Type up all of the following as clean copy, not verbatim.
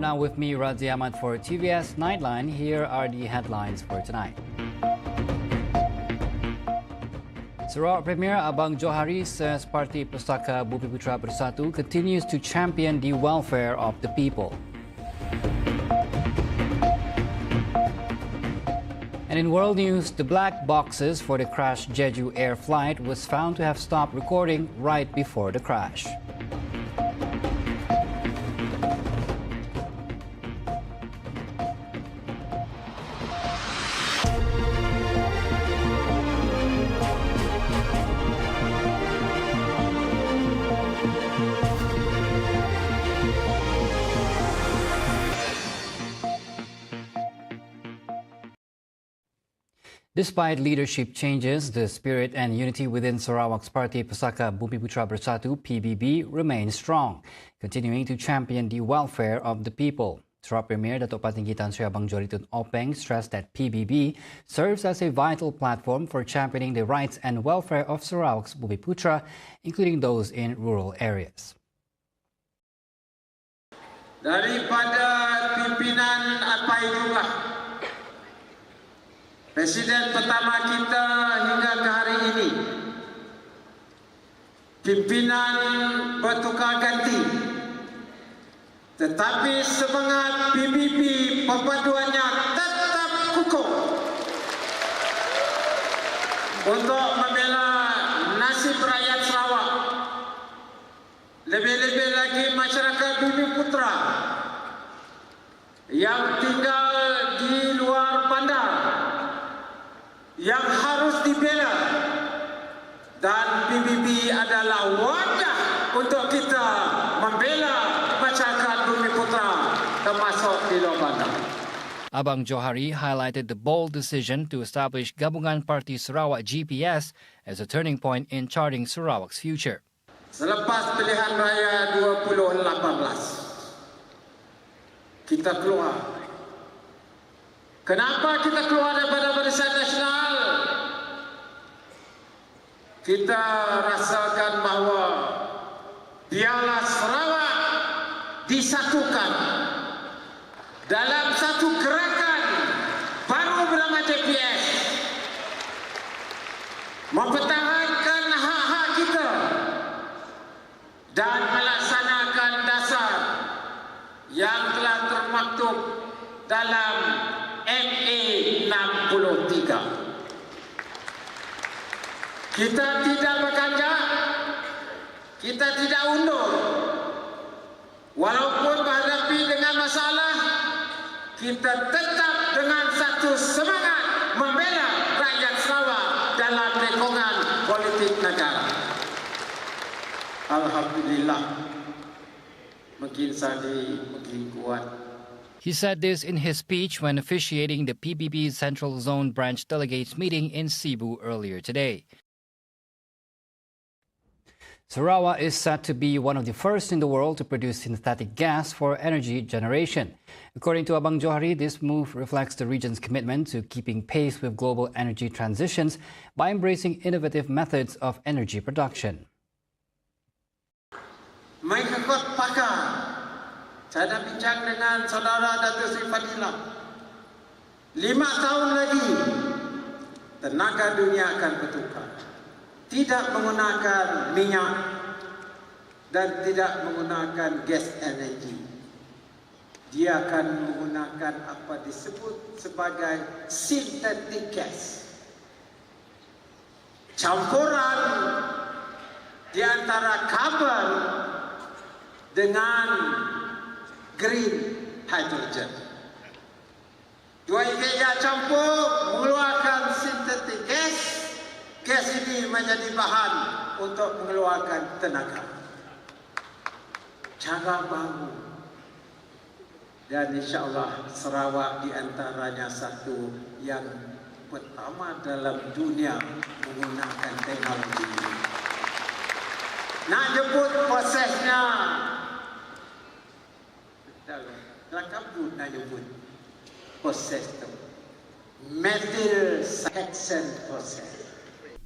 You're now with me, Radzi Ahmad, for TVS Nightline. Here are the headlines for tonight. Sarawak Premier Abang Johari says Parti Pusaka BUMIPUTERA Bersatu continues to champion the welfare of the people. And in world news, the black boxes for the crashed Jeju Air flight was found to have stopped recording right before the crash. Despite leadership changes, the spirit and unity within Sarawak's Parti Pusaka BUMIPUTERA Bersatu (PBB) remains strong, continuing to champion the welfare of the people. Sarawak Premier Datuk Patinggi Tan Sri Abang Johari Tun Openg stressed that PBB serves as a vital platform for championing the rights and welfare of Sarawak's BUMIPUTERA, including those in rural areas. Daripada pimpinan APAI juga, Presiden pertama kita hingga ke hari ini, pimpinan bertukar ganti, tetapi semangat PBB perpaduannya tetap kukuh untuk membela nasib rakyat Sarawak, lebih-lebih lagi masyarakat BUMIPUTERA yang tinggal di luar bandar, yang harus dibela, dan PBB adalah wadah untuk kita membela masyarakat BUMIPUTERA termasuk di luar bandar. Abang Johari highlighted the bold decision to establish Gabungan Parti Sarawak GPS as a turning point in charting Sarawak's future. Selepas pilihan raya 2018, kita keluar. Kenapa kita keluar daripada Barisan Nasional? Kita rasakan bahawa biarlah Sarawak disatukan dalam satu gerakan baru bernama TVS, mempertahankan hak-hak kita dan melaksanakan dasar yang telah termaktub dalam MA 63. Kita tidak berkanjak, kita tidak undur. Walaupun berhadapi dengan masalah, kita tetap dengan satu semangat membela rakyat Sarawak dalam lingkungan politik negara. Alhamdulillah, makin sadi, makin kuat. He said this in his speech when officiating the PBB's Central Zone Branch Delegates meeting in Cebu earlier today. Sarawak is set to be one of the first in the world to produce synthetic gas for energy generation. According to Abang Johari, this move reflects the region's commitment to keeping pace with global energy transitions by embracing innovative methods of energy production. Mengikut pakar, saya dah bincang dengan saudara Datuk Seri Fadilah. 5 tahun lagi, tenaga dunia akan bertukar. Tidak menggunakan minyak dan tidak menggunakan gas energi. Dia akan menggunakan apa disebut sebagai synthetic gas. Campuran di antara karbon dengan green hydrogen. Dua ini campur mengeluarkan synthetic gas. Gas ini menjadi bahan untuk mengeluarkan tenaga. Cara baru. Dan insyaAllah Sarawak di antaranya satu yang pertama dalam dunia menggunakan teknologi ini. Nak jemput prosesnya, lengkap tu nak jemput proses tu. Methyl section process.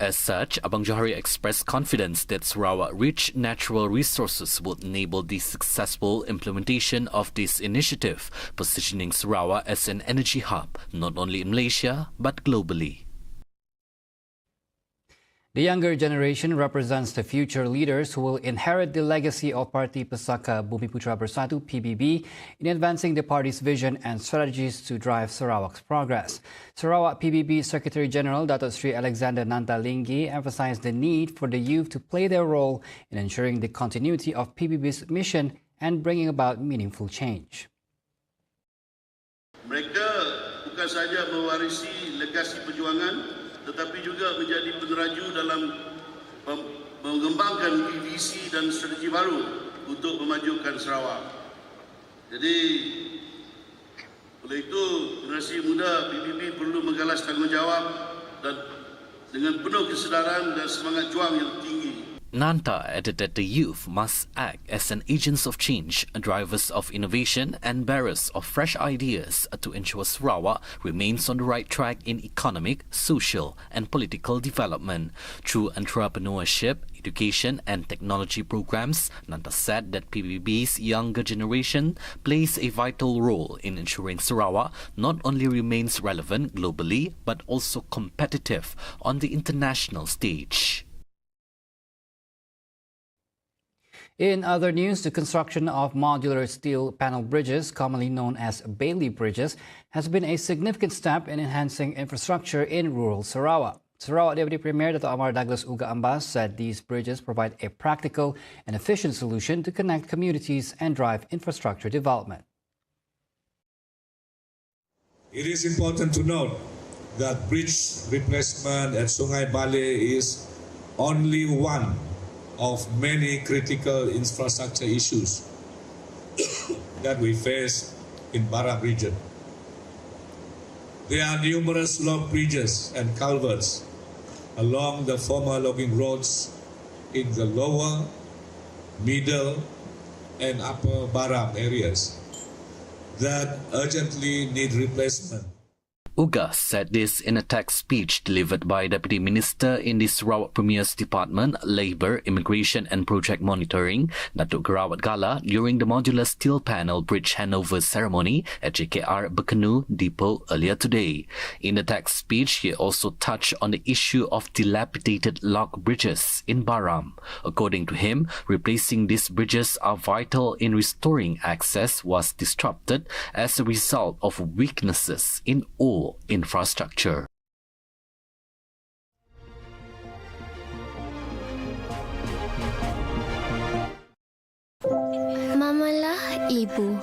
As such, Abang Johari expressed confidence that Sarawak's rich natural resources will enable the successful implementation of this initiative, positioning Sarawak as an energy hub, not only in Malaysia, but globally. The younger generation represents the future leaders who will inherit the legacy of Parti Pusaka Bumiputera Bersatu (PBB) in advancing the party's vision and strategies to drive Sarawak's progress. Sarawak PBB Secretary General Datuk Sri Alexander Nantalinggi emphasized the need for the youth to play their role in ensuring the continuity of PBB's mission and bringing about meaningful change. Mereka bukan saja mewarisi legasi perjuangan, tetapi juga menjadi peneraju dalam mengembangkan visi dan strategi baru untuk memajukan Sarawak. Jadi, oleh itu, generasi muda PBB perlu menggalas tanggungjawab dan dengan penuh kesedaran dan semangat juang yang tinggi. Nanta added that the youth must act as an agents of change, drivers of innovation and bearers of fresh ideas to ensure Sarawak remains on the right track in economic, social and political development. Through entrepreneurship, education and technology programs, Nanta said that PBB's younger generation plays a vital role in ensuring Sarawak not only remains relevant globally but also competitive on the international stage. In other news, the construction of modular steel panel bridges, commonly known as Bailey bridges, has been a significant step in enhancing infrastructure in rural Sarawak. Sarawak Deputy Premier Dato' Amar Douglas Uga Ambas said these bridges provide a practical and efficient solution to connect communities and drive infrastructure development. It is important to note that bridge replacement at Sungai Balai is only one of many critical infrastructure issues that we face in Baram region. There are numerous log bridges and culverts along the former logging roads in the lower, middle and upper Baram areas that urgently need replacement. Uga said this in a text speech delivered by Deputy Minister in the Sarawak Premier's Department, Labour, Immigration and Project Monitoring, Datuk Gerawat Gala, during the modular steel panel bridge handover ceremony at JKR Bekenu Depot earlier today. In the text speech, he also touched on the issue of dilapidated log bridges in Baram. According to him, replacing these bridges are vital in restoring access was disrupted as a result of weaknesses in all infrastructure. Mamalah ibu.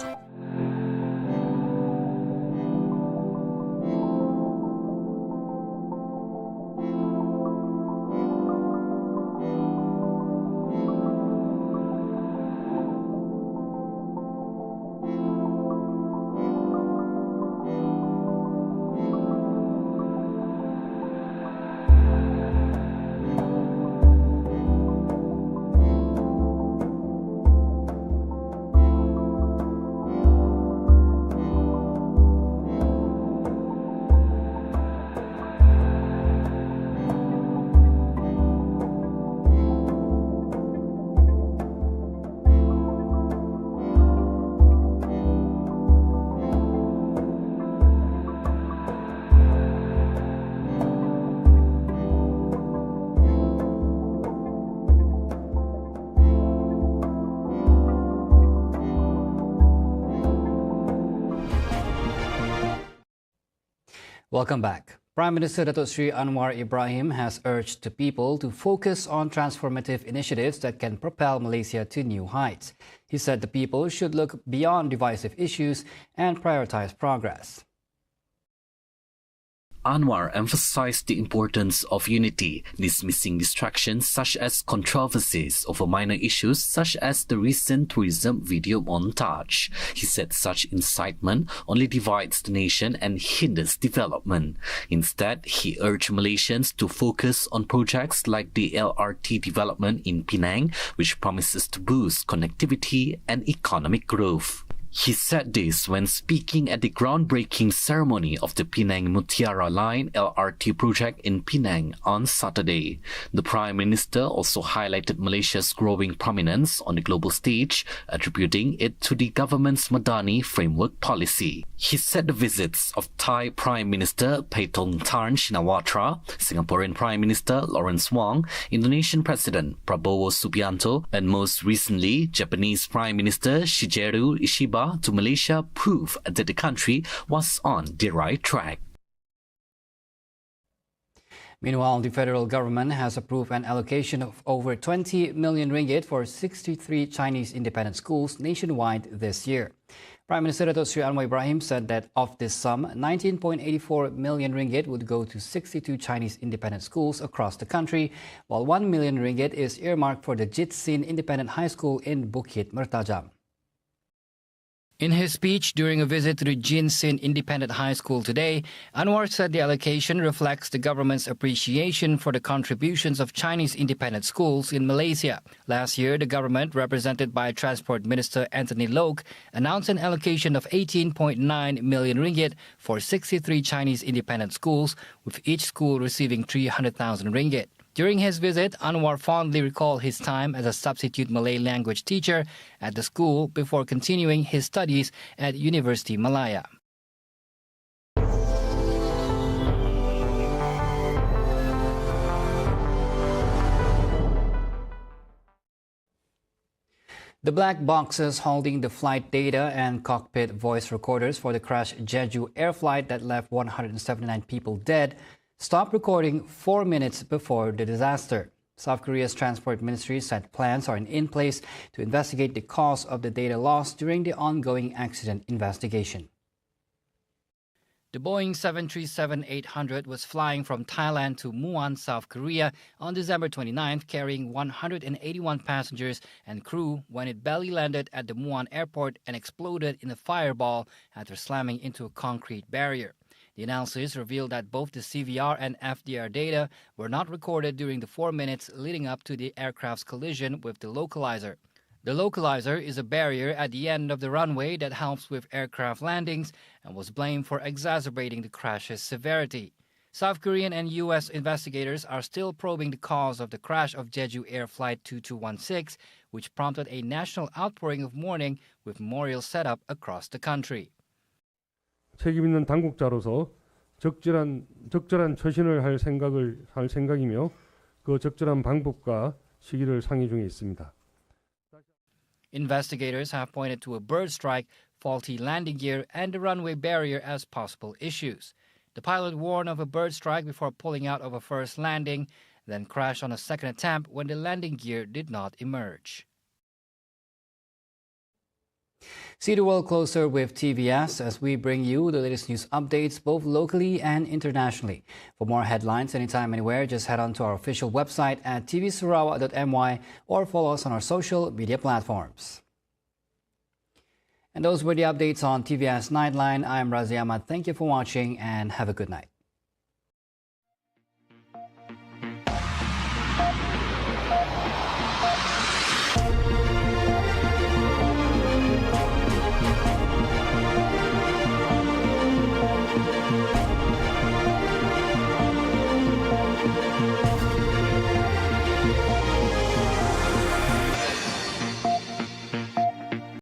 Welcome back. Prime Minister Datuk Sri Anwar Ibrahim has urged the people to focus on transformative initiatives that can propel Malaysia to new heights. He said the people should look beyond divisive issues and prioritize progress. Anwar emphasized the importance of unity, dismissing distractions such as controversies over minor issues such as the recent tourism video montage. He said such incitement only divides the nation and hinders development. Instead, he urged Malaysians to focus on projects like the LRT development in Penang, which promises to boost connectivity and economic growth. He said this when speaking at the groundbreaking ceremony of the Penang-Mutiara Line LRT project in Penang on Saturday. The Prime Minister also highlighted Malaysia's growing prominence on the global stage, attributing it to the government's Madani framework policy. He said the visits of Thai Prime Minister Paetongtarn Shinawatra, Singaporean Prime Minister Lawrence Wong, Indonesian President Prabowo Subianto, and most recently Japanese Prime Minister Shigeru Ishiba to Malaysia prove that the country was on the right track. Meanwhile, the federal government has approved an allocation of over 20 million ringgit for 63 Chinese independent schools nationwide this year. Prime Minister Dato Sri Anwar Ibrahim said that of this sum, 19.84 million ringgit would go to 62 Chinese independent schools across the country, while 1 million ringgit is earmarked for the Jit Sin Independent High School in Bukit Mertajam. In his speech during a visit to the Jin Sin Independent High School today, Anwar said the allocation reflects the government's appreciation for the contributions of Chinese independent schools in Malaysia. Last year, the government, represented by Transport Minister Anthony Loke, announced an allocation of 18.9 million ringgit for 63 Chinese independent schools, with each school receiving 300,000 ringgit. During his visit, Anwar fondly recalled his time as a substitute Malay language teacher at the school before continuing his studies at University Malaya. The black boxes holding the flight data and cockpit voice recorders for the crashed Jeju air flight that left 179 people dead stopped recording 4 minutes before the disaster. South Korea's Transport Ministry said plans are in place to investigate the cause of the data loss during the ongoing accident investigation. The Boeing 737-800 was flying from Thailand to Muan, South Korea on December 29th, carrying 181 passengers and crew when it belly landed at the Muan airport and exploded in a fireball after slamming into a concrete barrier. The analysis revealed that both the CVR and FDR data were not recorded during the 4 minutes leading up to the aircraft's collision with the localizer. The localizer is a barrier at the end of the runway that helps with aircraft landings and was blamed for exacerbating the crash's severity. South Korean and U.S. investigators are still probing the cause of the crash of Jeju Air Flight 2216, which prompted a national outpouring of mourning with memorials set up across the country. 책임 있는 당국자로서 적절한 처신을 할 생각이며 그 적절한 방법과 시기를 상의 중에 있습니다. Investigators have pointed to a bird strike, faulty landing gear, and the runway barrier as possible issues. The pilot warned of a bird strike before pulling out of a first landing, then crashed on a second attempt when the landing gear did not emerge. See the world closer with TVS as we bring you the latest news updates both locally and internationally. For more headlines anytime, anywhere, just head on to our official website at tvsarawak.my or follow us on our social media platforms. And those were the updates on TVS Nightline. I'm Razi Ahmad. Thank you for watching and have a good night.